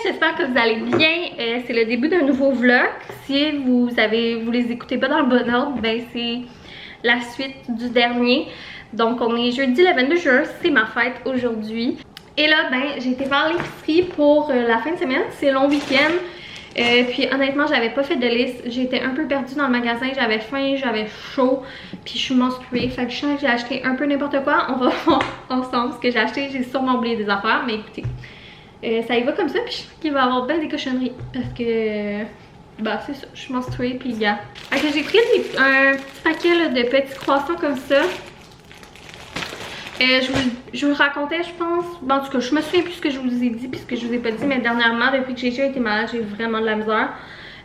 j'espère que vous allez bien. C'est le début d'un nouveau vlog. Si vous les écoutez pas dans le bon ordre, ben c'est la suite du dernier. Donc on est jeudi le 22 juin, c'est ma fête aujourd'hui. Et là, ben j'ai été faire l'épicerie pour la fin de semaine, c'est long week-end. Puis honnêtement, j'avais pas fait de liste. J'étais un peu perdue dans le magasin, j'avais faim, j'avais chaud, puis je suis menstruée. Fait que je sens que j'ai acheté un peu n'importe quoi. On va voir ensemble ce que j'ai acheté. J'ai sûrement oublié des affaires, mais écoutez, ça y va comme ça. Puis je trouve qu'il va y avoir bien des cochonneries parce que bah c'est ça, je suis menstruée. Puis gars, okay, j'ai pris un petit paquet là, de petits croissants comme ça. Je vous le racontais, je pense. Bon, en tout cas, je me souviens plus ce que je vous ai dit puis ce que je vous ai pas dit, mais dernièrement, depuis que j'ai été malade, j'ai vraiment de la misère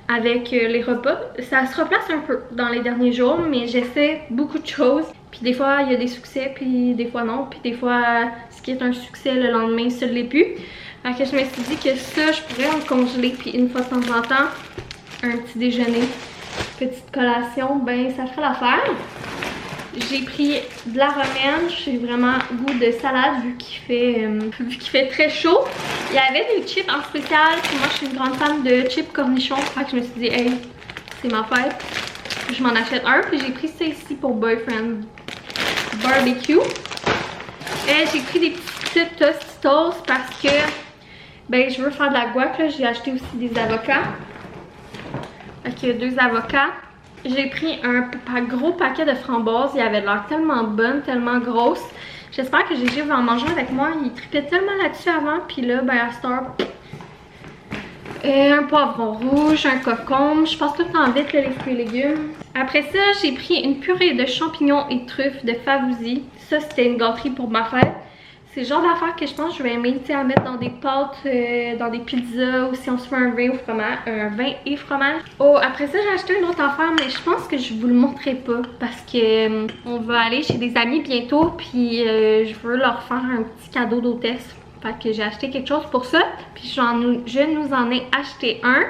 avec les repas. Ça se replace un peu dans les derniers jours, mais j'essaie beaucoup de choses. Puis des fois, il y a des succès, puis des fois non. Puis des fois, ce qui est un succès, le lendemain, ça ne l'est plus. Fait que je me suis dit que ça, je pourrais en congeler, puis une fois de temps en temps, un petit déjeuner, petite collation, ben ça ferait l'affaire. J'ai pris de la romaine, j'ai vraiment goût de salade vu qu'il fait très chaud. Il y avait des chips en spécial, puis moi je suis une grande fan de chips cornichons, fait que je me suis dit hey, c'est ma fête, je m'en achète un. Puis j'ai pris ça ici pour Boyfriend Barbecue. Et j'ai pris des petites Tostitos parce que ben je veux faire de la guac là. J'ai acheté aussi des avocats. Fait que 2 avocats. J'ai pris un gros paquet de framboises. Il avait l'air tellement bonne, tellement grosse. J'espère que Gégé va en manger avec moi. Il tripait tellement là-dessus avant. Puis là, ben à cette heure, un poivron rouge, un concombre. Je passe tout le temps vite là, les fruits et légumes. Après ça, j'ai pris une purée de champignons et truffes de Favouzi. Ça, c'était une gâterie pour ma fête. C'est le genre d'affaires que je pense que je vais aimer, tu sais, à mettre dans des pâtes, dans des pizzas, ou si on se fait un vin au fromage, un vin et fromage. Oh, après ça, j'ai acheté une autre affaire, mais je pense que je vous le montrerai pas parce que on va aller chez des amis bientôt, puis je veux leur faire un petit cadeau d'hôtesse. Fait que j'ai acheté quelque chose pour ça, puis je nous en ai acheté un.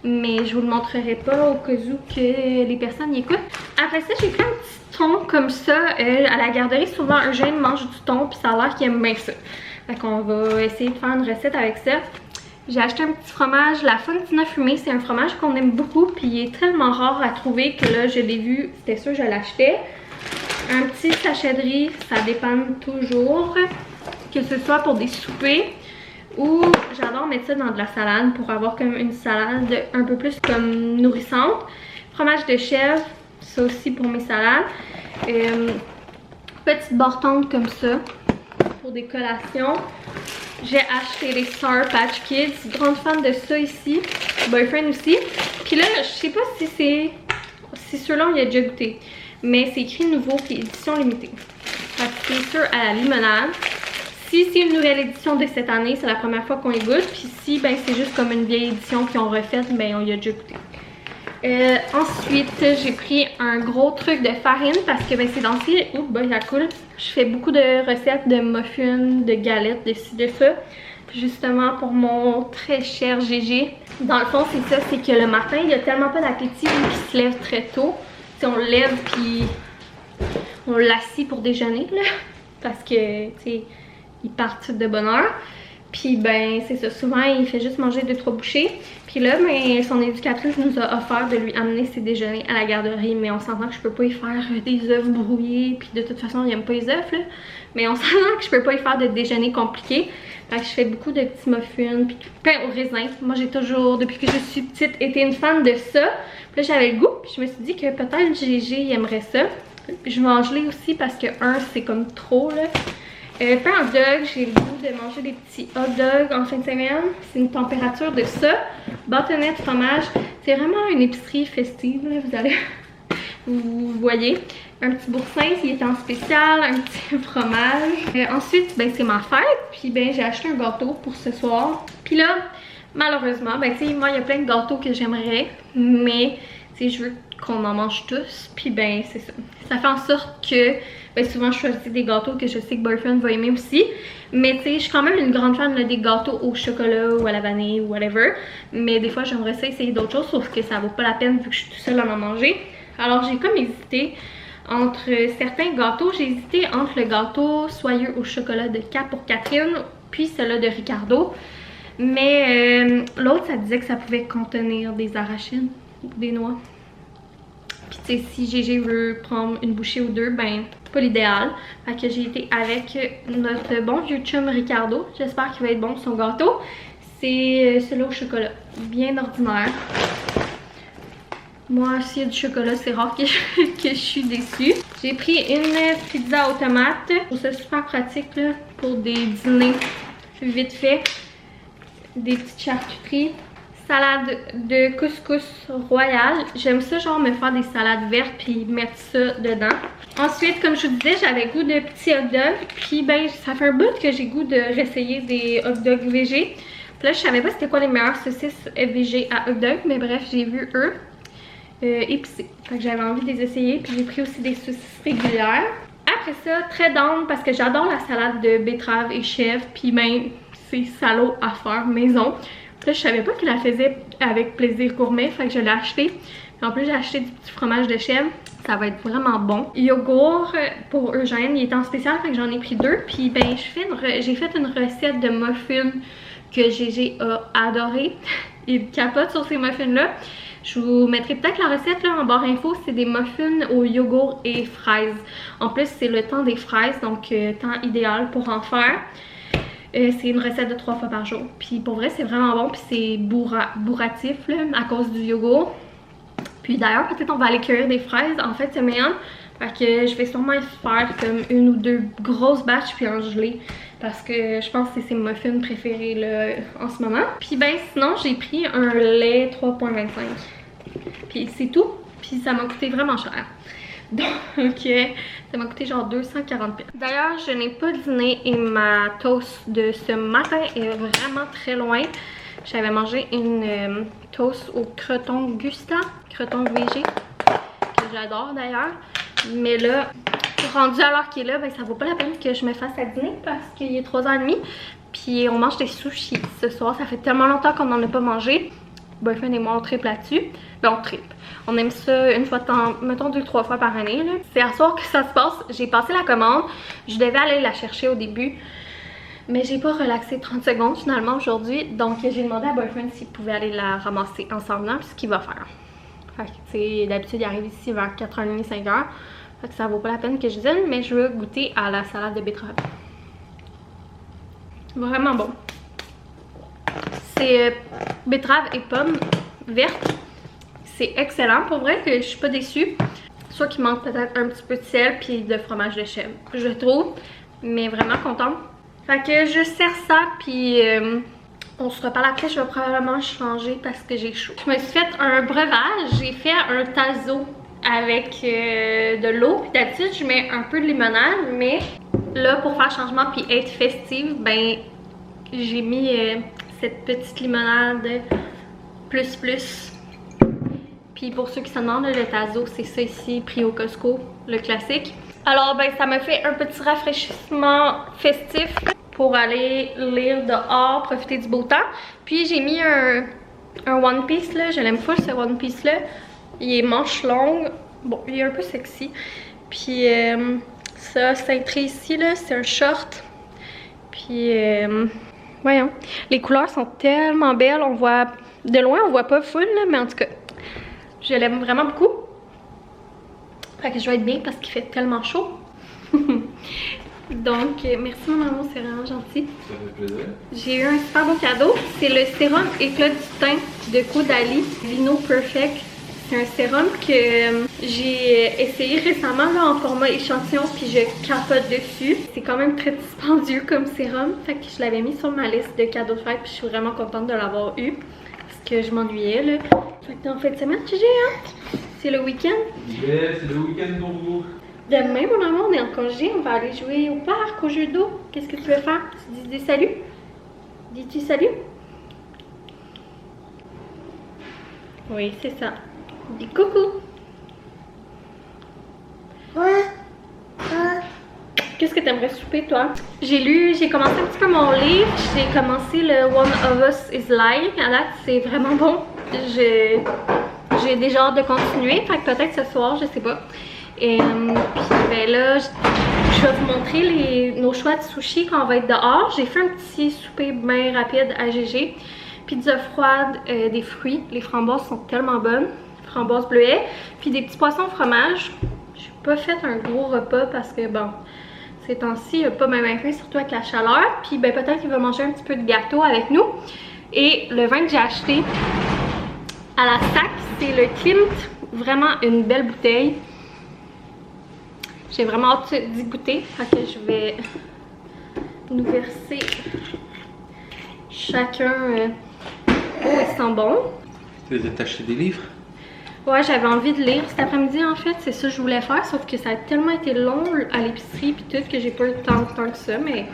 Mais je vous le montrerai pas au cas où que les personnes y écoutent. Après ça, j'ai pris un petit thon comme ça. À la garderie, souvent, Eugène mange du thon, puis ça a l'air qu'il aime bien ça. Fait qu'on va essayer de faire une recette avec ça. J'ai acheté un petit fromage, la Fontina fumée. C'est un fromage qu'on aime beaucoup, puis il est tellement rare à trouver que là, je l'ai vu, c'était sûr je l'achetais. Un petit sachet de riz, ça dépanne toujours. Que ce soit pour des soupers, ou j'adore mettre ça dans de la salade pour avoir comme une salade un peu plus comme nourrissante. Fromage de chèvre, ça aussi pour mes salades. Petite barre comme ça pour des collations. J'ai acheté les Sour Patch Kids, grande fan de ça ici. Boyfriend aussi. Puis là, je sais pas si ceux-là on y a déjà goûté, mais c'est écrit nouveau puis édition limitée. Fait que c'est sûr à la limonade. Si c'est une nouvelle édition de cette année, c'est la première fois qu'on y goûte. Puis si ben, c'est juste comme une vieille édition qu'ils ont refaite, ben on y a déjà goûté. Ensuite, j'ai pris un gros truc de farine parce que ben, c'est dans ces... Ouh, ben ça coule. Je fais beaucoup de recettes de muffins, de galettes, de ci, de ça. Justement pour mon très cher Gégé. Dans le fond, c'est ça, c'est que le matin, il n'y a tellement pas d'appétit vu qu'il se lève très tôt. Si on le lève puis on l'assit pour déjeuner, là. Parce que, tu sais... ils partent de bonne heure. Puis ben c'est ça, souvent il fait juste manger 2-3 bouchées. Puis là, ben, son éducatrice nous a offert de lui amener ses déjeuners à la garderie. Mais on s'entend que je peux pas y faire des œufs brouillés. Puis de toute façon, il aime pas les œufs là. Mais on s'entend que je peux pas y faire de déjeuner compliqué. Fait que je fais beaucoup de petits muffins, puis pain au raisin. Moi j'ai toujours, depuis que je suis petite, été une fan de ça. Puis là j'avais le goût, puis je me suis dit que peut-être Gégé il aimerait ça. Puis je vais en geler aussi parce que c'est comme trop là. Pain hot dog, j'ai le goût de manger des petits hot dogs en fin de semaine. C'est une température de ça. Bâtonnet de fromage. C'est vraiment une épicerie festive, là, vous allez... vous voyez. Un petit boursin s'il est en spécial, un petit fromage. Ensuite, ben, c'est ma fête. Puis ben, j'ai acheté un gâteau pour ce soir. Puis là, malheureusement, ben, tu sais, moi, il y a plein de gâteaux que j'aimerais. Mais, tu sais, je veux qu'on en mange tous. Puis ben, c'est ça. Ça fait en sorte que... ben souvent je choisis des gâteaux que je sais que Boyfriend va aimer aussi. Mais tu sais, je suis quand même une grande fan là, des gâteaux au chocolat ou à la vanille ou whatever. Mais des fois j'aimerais ça essayer d'autres choses, sauf que ça vaut pas la peine vu que je suis toute seule à en manger. Alors j'ai comme hésité entre certains gâteaux. J'ai hésité entre le gâteau soyeux au chocolat de Cap pour Catherine, puis celui de Ricardo. Mais l'autre, ça disait que ça pouvait contenir des arachides ou des noix. Puis tu sais, si Gégé veut prendre une bouchée ou deux, ben c'est pas l'idéal. Fait que j'ai été avec notre bon vieux chum Ricardo. J'espère qu'il va être bon son gâteau. C'est celui au chocolat, bien ordinaire. Moi, s'il y a du chocolat, c'est rare que je suis déçue. J'ai pris une pizza aux tomates. Je trouve ça super pratique là, pour des dîners vite fait. Des petites charcuteries. Salade de couscous royal. J'aime ça, genre me faire des salades vertes puis mettre ça dedans. Ensuite, comme je vous disais, j'avais goût de petits hot dogs. Puis ben, ça fait un bout que j'ai goût de réessayer des hot dogs végé. Puis là, je savais pas c'était quoi les meilleures saucisses végé à hot dog. Mais bref, j'ai vu eux. Épicées. Fait que j'avais envie de les essayer. Puis j'ai pris aussi des saucisses régulières. Après ça, très down parce que j'adore la salade de betterave et chèvre. Puis ben, c'est salaud à faire maison. Puis là, je savais pas qu'il la faisait avec Plaisir Gourmet. Fait que je l'ai acheté. En plus, j'ai acheté du petit fromage de chèvre. Ça va être vraiment bon. Yogourt pour Eugène, il est en spécial. Fait que j'en ai pris deux. Puis ben, j'ai fait une recette de muffins que Gégé a adoré. Il capote sur ces muffins-là. Je vous mettrai peut-être la recette là en barre info. C'est des muffins au yogourt et fraises. En plus, c'est le temps des fraises, donc temps idéal pour en faire. C'est une recette de 3 fois par jour. Puis pour vrai, c'est vraiment bon. Puis c'est bourratif là, à cause du yogourt. Puis d'ailleurs, peut-être on va aller cueillir des fraises en fait semaine. Fait que je vais sûrement faire comme une ou deux grosses batches puis en gelée. Parce que je pense que c'est mes muffins préférés là, en ce moment. Puis ben sinon, j'ai pris un lait 3.25. Puis c'est tout. Puis ça m'a coûté vraiment cher. Donc ça m'a coûté genre 240$. D'ailleurs, je n'ai pas dîné et ma toast de ce matin est vraiment très loin. J'avais mangé une toast au croton Gusta, croton végé, que j'adore d'ailleurs. Mais là, rendu à l'heure qu'il est là, ben ça vaut pas la peine que je me fasse à dîner parce qu'il est 3h30. Puis on mange des sushis ce soir. Ça fait tellement longtemps qu'on n'en a pas mangé. Boyfriend et moi on triple là-dessus. Ben on triple. On aime ça une fois de temps, mettons 2-3 fois par année. C'est à soir que ça se passe. J'ai passé la commande. Je devais aller la chercher au début. Mais j'ai pas relaxé 30 secondes finalement aujourd'hui. Donc j'ai demandé à Boyfriend s'il pouvait aller la ramasser ensemble là. Puis ce qu'il va faire. Fait que tu sais, d'habitude il arrive ici vers 4h30, 5h. Fait que ça vaut pas la peine que je dîne. Mais je veux goûter à la salade de betterave. Vraiment bon. C'est betterave et pommes vertes. C'est excellent. Pour vrai que je suis pas déçue. Soit qu'il manque peut-être un petit peu de sel puis de fromage de chèvre, je trouve. Mais vraiment contente. Fait que je sers ça puis on se reparle après. Je vais probablement changer parce que j'ai chaud. Je me suis fait un breuvage. J'ai fait un tazo avec de l'eau. Puis d'habitude je mets un peu de limonade. Mais là pour faire changement puis être festive, ben j'ai mis cette petite limonade plus. Puis pour ceux qui se demandent, le tazo, c'est ça ici, pris au Costco, le classique. Alors ben ça me fait un petit rafraîchissement festif pour aller lire dehors, profiter du beau temps. Puis j'ai mis un One Piece là, je l'aime full ce One Piece là. Il est manche longue, bon il est un peu sexy. Puis ça cintré ici là, c'est un short. Puis voyons, les couleurs sont tellement belles, on voit de loin, on voit pas full là, mais en tout cas, je l'aime vraiment beaucoup. Fait que je vais être bien parce qu'il fait tellement chaud. Donc, merci mon amour, c'est vraiment gentil. Ça fait plaisir. J'ai eu un super beau cadeau. C'est le sérum éclat du teint de Caudalie Vino Perfect. C'est un sérum que j'ai essayé récemment là, en format échantillon, puis je capote dessus. C'est quand même très dispendieux comme sérum. Fait que je l'avais mis sur ma liste de cadeaux de fête, puis je suis vraiment contente de l'avoir eu. Parce que je m'ennuyais là. Fait que t'es en fin de semaine, Gégé, hein? C'est le week-end? Yeah, c'est le week-end pour vous. Demain, mon amour, on est en congé. On va aller jouer au parc, au jeu d'eau. Qu'est-ce que tu veux faire? Tu dis des saluts? Dis-tu salut? Oui, c'est ça. Dis coucou. Qu'est-ce que t'aimerais souper, toi? J'ai commencé un petit peu mon livre. J'ai commencé le One of Us is Lying. À date, c'est vraiment bon. J'ai déjà hâte de continuer. Fait que peut-être ce soir, je sais pas. Et puis ben là, Je vais vous montrer nos choix de sushi quand on va être dehors. J'ai fait un petit souper bien rapide à GG. Pizza froide, des fruits. Les framboises sont tellement bonnes. Framboises bleuets. Puis des petits poissons au fromage. J'ai pas fait un gros repas parce que bon, ces temps-ci, il n'y a pas même faim, surtout avec la chaleur. Puis ben peut-être qu'il va manger un petit peu de gâteau avec nous. Et le vin que j'ai acheté à la SAC, c'est le Klimt. Vraiment une belle bouteille. J'ai vraiment hâte d'y goûter. Fait que je vais nous verser chacun. Oh, ils sont bons. Tu les as acheté des livres? Ouais, j'avais envie de lire cet après-midi en fait. C'est ça que je voulais faire. Sauf que ça a tellement été long à l'épicerie puis tout que j'ai pas eu tant que ça. Mais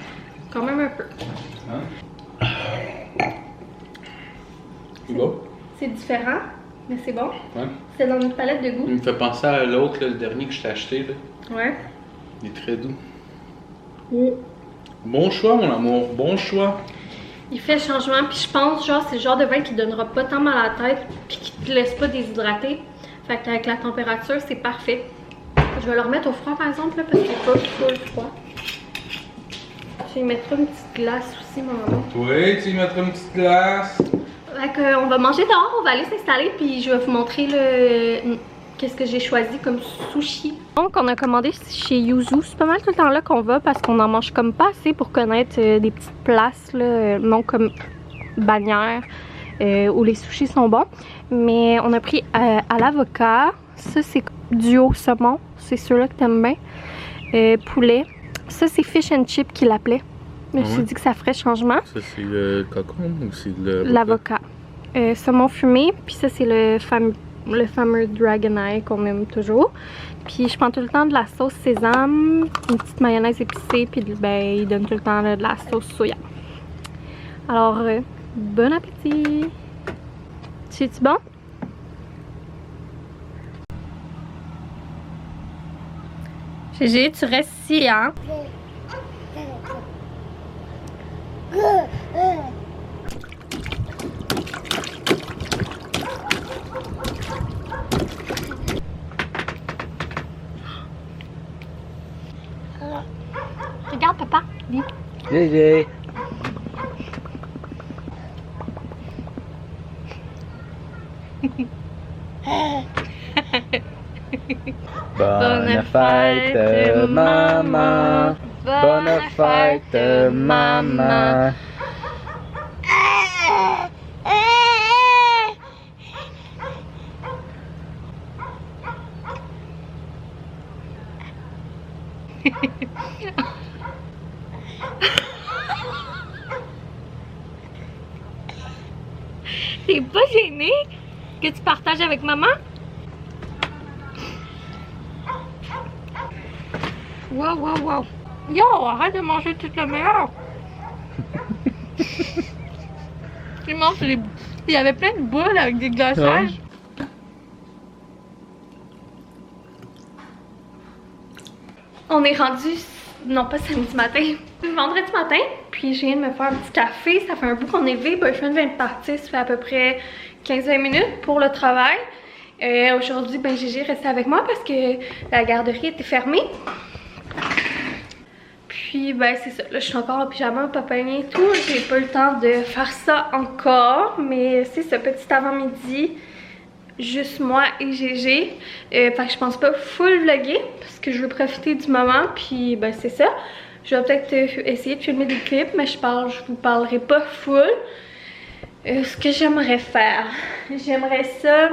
quand même un peu. Hein? C'est beau? C'est différent, mais c'est bon. Ouais. C'est dans notre palette de goût. Il me fait penser à l'autre, le dernier que je t'ai acheté. Là. Ouais. Il est très doux. Mm. Bon choix, mon amour. Bon choix. Il fait changement, puis je pense, genre, c'est le genre de vin qui donnera pas tant mal à la tête, puis qui te laisse pas déshydrater. Fait qu'avec la température, c'est parfait. Je vais le remettre au froid, par exemple, là, parce qu'il est pas full froid. Je vais y mettre une petite glace aussi, mon amour. Oui, tu y mettras une petite glace. Fait qu'on va manger dehors, on va aller s'installer, puis je vais vous montrer qu'est-ce que j'ai choisi comme sushi. Donc on a commandé chez Yuzu, c'est pas mal tout le temps là qu'on va parce qu'on en mange comme pas assez pour connaître des petites places là, non comme Bannière où les sushis sont bons. Mais on a pris à l'avocat, ça c'est duo saumon, c'est ceux-là que t'aimes bien. Poulet, ça c'est fish and chip qui l'appelait. Je me suis dit que ça ferait changement. Ça c'est le cocon ou c'est l'avocat? Saumon fumé, puis ça c'est le fameux Dragon Eye qu'on aime toujours. Puis je prends tout le temps de la sauce sésame, une petite mayonnaise épicée, puis ben, il donne tout le temps là, de la sauce soya. Alors, bon appétit! C'est-tu bon? Gégé, tu restes ici, hein? Regarde, papa. Viens. Gégé. Bonne fête, maman. Bonne fête, maman. T'es pas gêné que tu partages avec maman? Wow, wow, wow. Yo, arrête de manger tout le meilleur. Il y avait plein de boules avec des glaçages. On est rendu, non pas samedi matin, vendredi matin. Puis je viens de me faire un petit café. Ça fait un bout qu'on est levé. Boyfriend vient de partir. Ça fait à peu près 15-20 minutes pour le travail. Aujourd'hui, ben Gégé restait avec moi parce que la garderie était fermée. Puis ben c'est ça. Là je suis encore en pyjama, papa et tout. J'ai pas eu le temps de faire ça encore. Mais c'est ce petit avant-midi. Juste moi et Gégé. Fait que je pense pas full vlogger parce que je veux profiter du moment. Puis ben c'est ça. Je vais peut-être essayer de filmer des clips, mais je vous parlerai pas full. Ce que j'aimerais faire, j'aimerais ça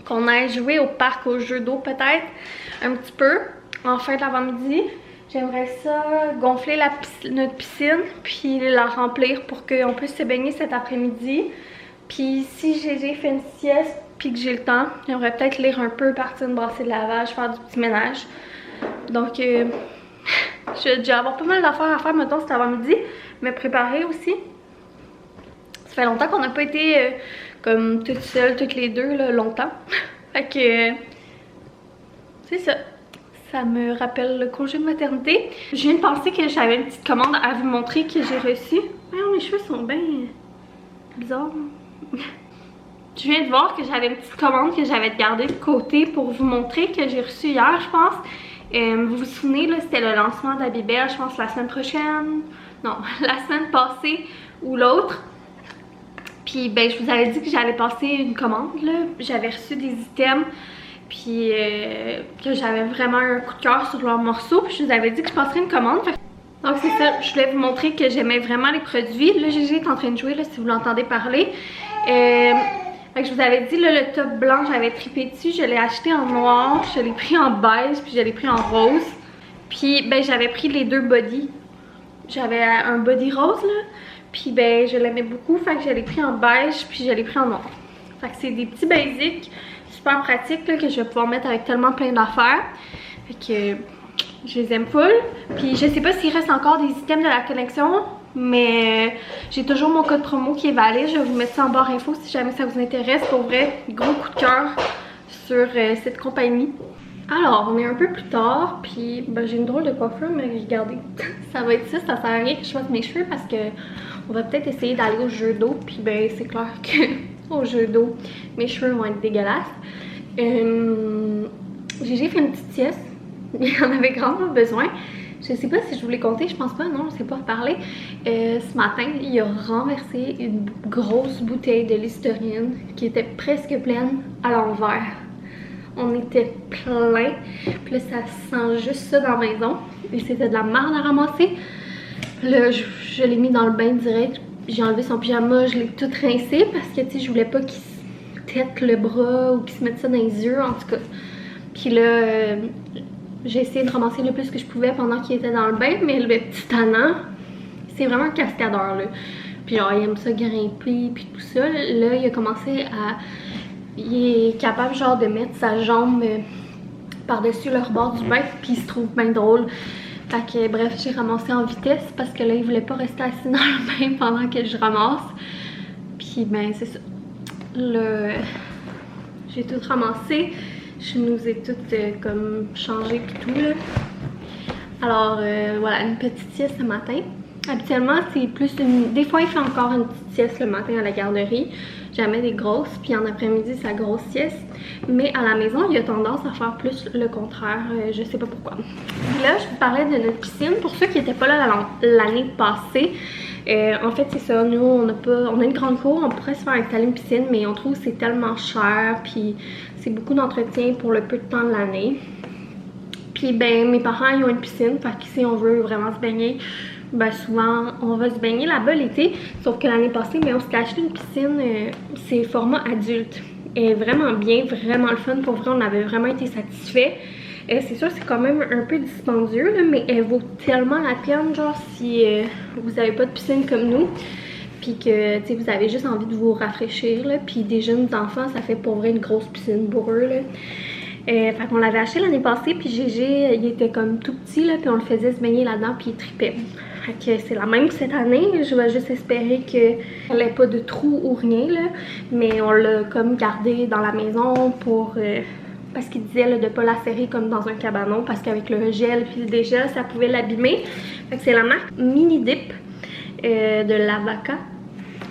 qu'on aille jouer au parc aux jeux d'eau peut-être un petit peu en fin d'avant-midi. J'aimerais ça gonfler notre piscine puis la remplir pour qu'on puisse se baigner cet après-midi. Puis si Gégé fait une sieste puis que j'ai le temps, j'aimerais peut-être lire un peu, partir une brassée de lavage, faire du petit ménage. Donc je vais déjà avoir pas mal d'affaires à faire mettons cet avant-midi, me préparer aussi. Ça fait longtemps qu'on n'a pas été comme toutes seules, toutes les deux là, longtemps. Fait que c'est ça. Ça me rappelle le congé de maternité. Je viens de penser que j'avais une petite commande à vous montrer que j'ai reçue. Oh, mes cheveux sont bien bizarres. Je viens de voir que j'avais une petite commande que j'avais gardée de côté pour vous montrer que j'ai reçue hier, je pense. Vous vous souvenez, là, c'était le lancement d'Abibel, je pense la semaine prochaine. Non, la semaine passée ou l'autre. Puis ben je vous avais dit que j'allais passer une commande là. J'avais reçu des items. Puis que j'avais vraiment un coup de cœur sur leurs morceaux. Puis je vous avais dit que je passerais une commande. Donc c'est ça, je voulais vous montrer que j'aimais vraiment les produits. Là, Gégé est en train de jouer là, si vous l'entendez parler. Fait que je vous avais dit, là, le top blanc, j'avais trippé dessus. Je l'ai acheté en noir, je l'ai pris en beige, puis je l'ai pris en rose. Puis ben j'avais pris les deux bodys. J'avais un body rose là. Puis ben je l'aimais beaucoup, fait que je l'ai pris en beige, puis je l'ai pris en noir. Fait que c'est des petits basiques super pratiques là, que je vais pouvoir mettre avec tellement plein d'affaires. Fait que je les aime full. Puis je sais pas s'il reste encore des items de la collection, mais j'ai toujours mon code promo qui est valide. Je vais vous mettre ça en barre info si jamais ça vous intéresse. Pour vrai, gros coup de cœur sur cette compagnie. Alors, on est un peu plus tard, puis ben, j'ai une drôle de coiffure, mais regardez, ça va être ça sert à rien que je fasse mes cheveux parce que on va peut-être essayer d'aller au jeu d'eau, puis ben c'est clair que au jeu d'eau, mes cheveux vont être dégueulasses. J'ai fait une petite sieste, il en avait grandement besoin. Je sais pas si je vous l'ai compté, je pense pas, non, je sais pas reparler. Ce matin, il a renversé une grosse bouteille de Listerine qui était presque pleine à l'envers. On était plein, puis là ça sent juste ça dans la maison. Et c'était de la merde à ramasser. Là je l'ai mis dans le bain direct. J'ai enlevé son pyjama, je l'ai tout rincé parce que tu sais je voulais pas qu'il se tête le bras ou qu'il se mette ça dans les yeux en tout cas. Puis là j'ai essayé de ramasser le plus que je pouvais pendant qu'il était dans le bain, mais le petit tannant, c'est vraiment un cascadeur là. Puis genre il aime ça grimper puis tout ça. Là il a commencé à... Il est capable genre de mettre sa jambe par-dessus le rebord du bain, puis il se trouve bien drôle. Fait que bref, j'ai ramassé en vitesse parce que là il voulait pas rester assis dans le bain pendant que je ramasse. Puis ben c'est ça. Là j'ai tout ramassé. Je nous ai toutes comme changé pis tout là. Alors voilà, une petite sieste ce matin. Habituellement c'est plus une... Des fois il fait encore une petite sieste le matin à la garderie. Jamais des grosses, puis en après-midi sa grosse sieste. Mais à la maison, il a tendance à faire plus le contraire, je sais pas pourquoi. Puis là, je vous parlais de notre piscine. Pour ceux qui n'étaient pas là l'année passée, en fait c'est ça, nous on a une grande cour, on pourrait se faire installer une piscine, mais on trouve que c'est tellement cher, puis c'est beaucoup d'entretien pour le peu de temps de l'année. Puis ben mes parents ils ont une piscine, fait que si on veut vraiment se baigner, ben souvent on va se baigner là-bas l'été. Sauf que l'année passée, ben, on s'est acheté une piscine, c'est format adulte. Elle est vraiment bien, vraiment le fun. Pour vrai, on avait vraiment été satisfaits. C'est sûr c'est quand même un peu dispendieux, là, mais elle vaut tellement la peine, genre si vous n'avez pas de piscine comme nous. Puis que vous avez juste envie de vous rafraîchir. Là, puis des jeunes enfants, ça fait pour vrai une grosse piscine pour eux. Là. Fait qu'on l'avait acheté l'année passée, puis Gégé, il était comme tout petit, là, puis on le faisait se baigner là-dedans, puis il tripait. Fait que c'est la même cette année, je vais juste espérer qu'elle n'ait pas de trou ou rien, là. Mais on l'a comme gardé dans la maison pour... parce qu'il disait là, de ne pas la serrer comme dans un cabanon, parce qu'avec le gel puis le dégel, ça pouvait l'abîmer. Fait que c'est la marque Mini Dip de Lavaca.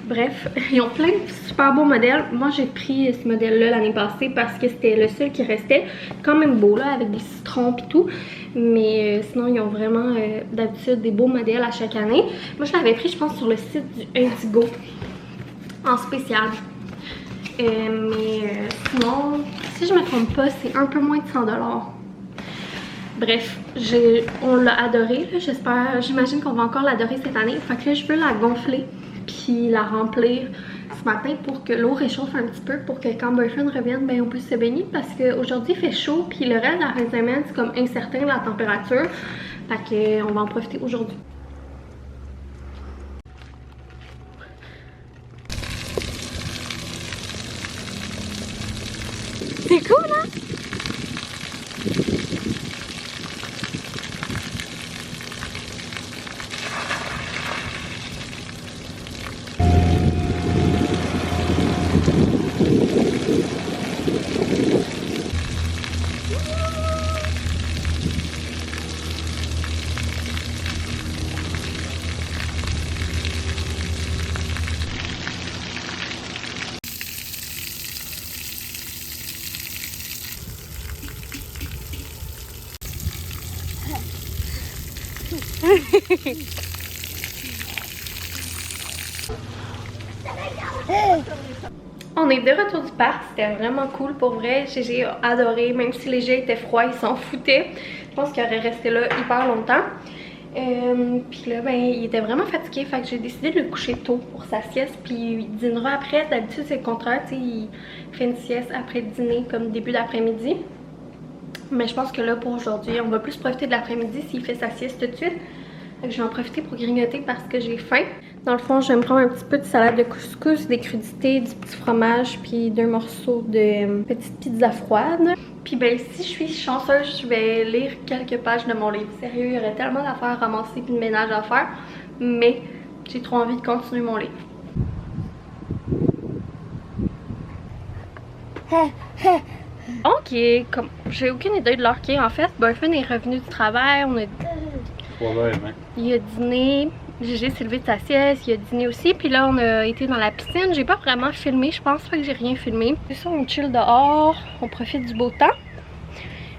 Bref, ils ont plein de super beaux modèles. Moi j'ai pris ce modèle là l'année passée parce que c'était le seul qui restait. Quand même beau là, avec des citrons et tout. Mais sinon ils ont vraiment d'habitude des beaux modèles à chaque année. Moi je l'avais pris je pense sur le site du Indigo en spécial. Mais sinon, si je me trompe pas, c'est un peu moins de 100 $. Bref, on l'a adoré, j'espère, j'imagine qu'on va encore l'adorer cette année. Fait que là je veux la gonfler puis la remplir ce matin pour que l'eau réchauffe un petit peu, pour que quand Boyfriend revienne, ben on puisse se baigner parce qu'aujourd'hui il fait chaud, puis le reste de la fin de semaine c'est comme incertain la température. Fait que on va en profiter aujourd'hui. C'est cool hein? On est de retour du parc, c'était vraiment cool pour vrai. J'ai adoré, même si les jets étaient froids, ils s'en foutaient. Je pense qu'il aurait resté là hyper longtemps. Puis là, ben, il était vraiment fatigué, fait que j'ai décidé de le coucher tôt pour sa sieste. Puis il dînera après. D'habitude, c'est le contraire, tu sais, il fait une sieste après le dîner, comme début d'après-midi. Mais je pense que là, pour aujourd'hui, on va plus profiter de l'après-midi s'il fait sa sieste tout de suite. Fait que je vais en profiter pour grignoter parce que j'ai faim. Dans le fond, je vais me prendre un petit peu de salade de couscous, des crudités, du petit fromage, puis 2 morceaux de petite pizza froide. Puis ben, si je suis chanceuse, je vais lire quelques pages de mon livre. Sérieux, il y aurait tellement d'affaires à ramasser puis de ménage à faire. Mais j'ai trop envie de continuer mon livre. Ok, comme j'ai aucune idée de l'heure qu'il est en fait. Boyfriend est revenu du travail, on a... Il a dîné, Gégé s'est levé de sa sieste, il a dîné aussi. Puis là, on a été dans la piscine. J'ai pas vraiment filmé, je pense pas que j'ai rien filmé. C'est ça, on chill dehors, on profite du beau temps.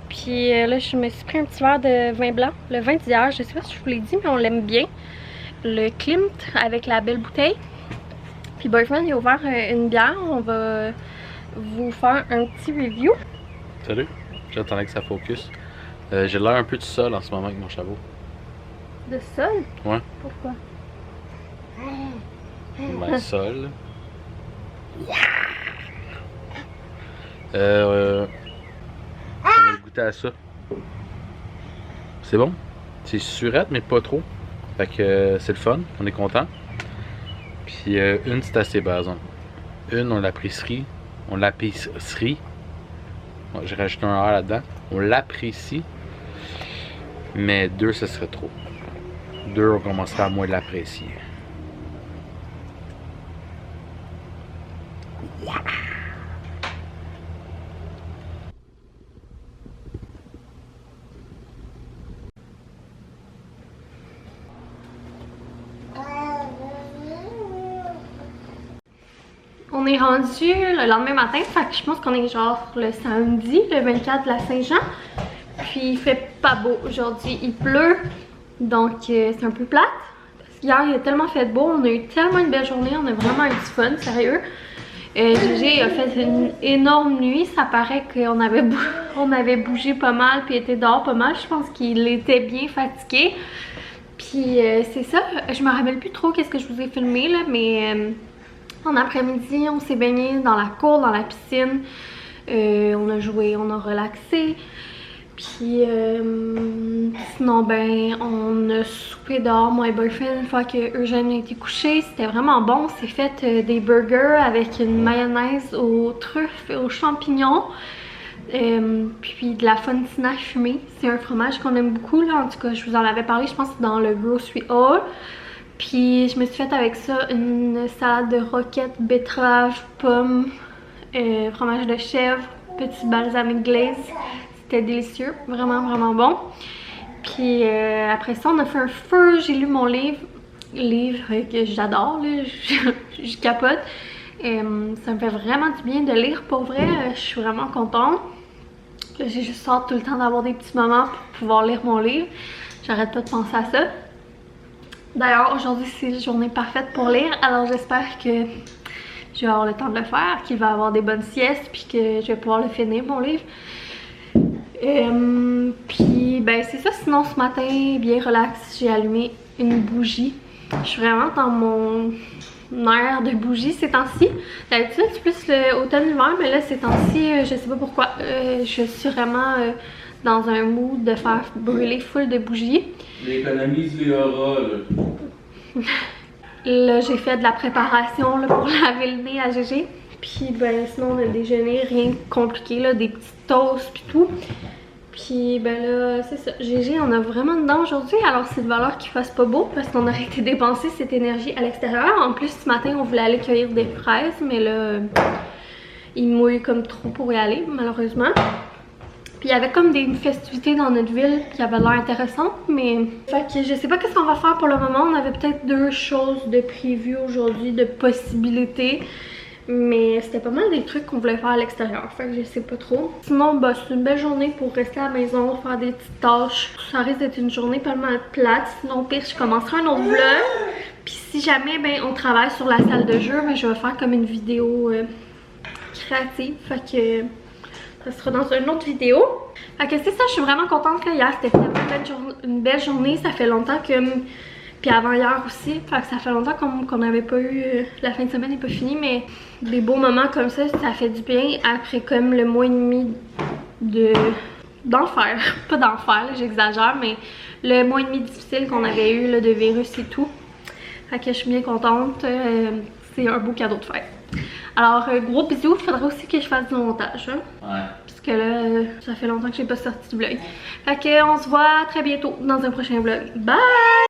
Puis là, je me suis pris un petit verre de vin blanc, le vin d'hier. Je sais pas si je vous l'ai dit, mais on l'aime bien. Le Klimt avec la belle bouteille. Puis Boyfriend, il a ouvert une bière. On va vous faire un petit review. Salut, j'attendais que ça focus. J'ai l'air un peu tout seul en ce moment avec mon chapeau. De sol? Ouais. Pourquoi? Ben, sol. On a goûté à ça. C'est bon. C'est surette, mais pas trop. Fait que c'est le fun. On est content. Puis une, c'est assez bas. Une, on l'apprécie. On l'apprécie. Bon, j'ai rajouté un R là-dedans. On l'apprécie. Mais 2, ce serait trop. 2, on commencerait à moins l'apprécier. On est rendu le lendemain matin, fait que je pense qu'on est genre le samedi, le 24 de la Saint-Jean. Puis il fait pas beau aujourd'hui, il pleut, donc c'est un peu plate. Parce qu'hier il a tellement fait beau, on a eu tellement une belle journée, on a vraiment eu du fun, sérieux. Gégé a fait une énorme nuit, ça paraît qu'on avait bougé pas mal puis était dehors pas mal. Je pense qu'il était bien fatigué. Puis c'est ça, je me rappelle plus trop qu'est-ce que je vous ai filmé là, mais en après-midi on s'est baigné dans la cour, dans la piscine. On a joué, on a relaxé. Puis sinon ben on a soupé dehors, moi et Boyfriend, une fois que Eugène a été couché. C'était vraiment bon, on s'est fait des burgers avec une mayonnaise aux truffes et aux champignons. Puis de la fontina fumée, c'est un fromage qu'on aime beaucoup là, en tout cas je vous en avais parlé, je pense que c'est dans le grocery haul. Puis je me suis fait avec ça une salade de roquettes, betteraves, pommes, fromage de chèvre, petit balsamic glaze. C'était délicieux, vraiment vraiment bon. Puis après ça on a fait un feu, j'ai lu mon livre que j'adore, je capote. Ça me fait vraiment du bien de lire pour vrai, je suis vraiment contente. J'ai juste hâte tout le temps d'avoir des petits moments pour pouvoir lire mon livre. J'arrête pas de penser à ça. D'ailleurs aujourd'hui c'est la journée parfaite pour lire, alors j'espère que je vais avoir le temps de le faire, qu'il va avoir des bonnes siestes puis que je vais pouvoir le finir mon livre. Puis ben c'est ça, sinon ce matin bien relax, j'ai allumé une bougie. Je suis vraiment dans mon air de bougie ces temps-ci. D'habitude c'est plus l'automne-hiver, mais là ces temps-ci je sais pas pourquoi, je suis vraiment dans un mood de faire brûler full de bougies. Économise les auras là. Là j'ai fait de la préparation là, pour laver le nez à Gégé. Puis ben sinon on a déjeuné, rien de compliqué là, des petits toasts pis tout. Puis ben là c'est ça, Gégé on a vraiment dedans aujourd'hui, alors c'est de valeur qu'il fasse pas beau parce qu'on aurait été dépenser cette énergie à l'extérieur. En plus ce matin on voulait aller cueillir des fraises, mais là il mouille comme trop pour y aller malheureusement. Puis il y avait comme une festivité dans notre ville qui avait l'air intéressante, mais fait que je sais pas qu'est-ce qu'on va faire pour le moment. On avait peut-être 2 choses de prévues aujourd'hui, de possibilités. Mais c'était pas mal des trucs qu'on voulait faire à l'extérieur, fait que je sais pas trop. Sinon, bah, c'est une belle journée pour rester à la maison, faire des petites tâches. Ça risque d'être une journée pas mal plate. Sinon, au pire, je commencerai un autre vlog. Puis si jamais, ben, on travaille sur la salle de jeu, ben, je vais faire comme une vidéo créative. Fait que ça sera dans une autre vidéo. Fait que c'est ça, je suis vraiment contente que hier, c'était vraiment une belle journée. Ça fait longtemps que... Puis avant hier aussi, fait que ça fait longtemps qu'on n'avait pas eu... La fin de semaine n'est pas finie, mais des beaux moments comme ça fait du bien après comme le mois et demi d'enfer. Pas d'enfer, j'exagère, mais le mois et demi difficile qu'on avait eu là, de virus et tout. Fait que je suis bien contente. C'est un beau cadeau de fête. Alors, gros bisous. Il faudrait aussi que je fasse du montage. Hein? Ouais. Parce que là, ça fait longtemps que j'ai pas sorti de vlog. Fait que on se voit très bientôt dans un prochain vlog. Bye!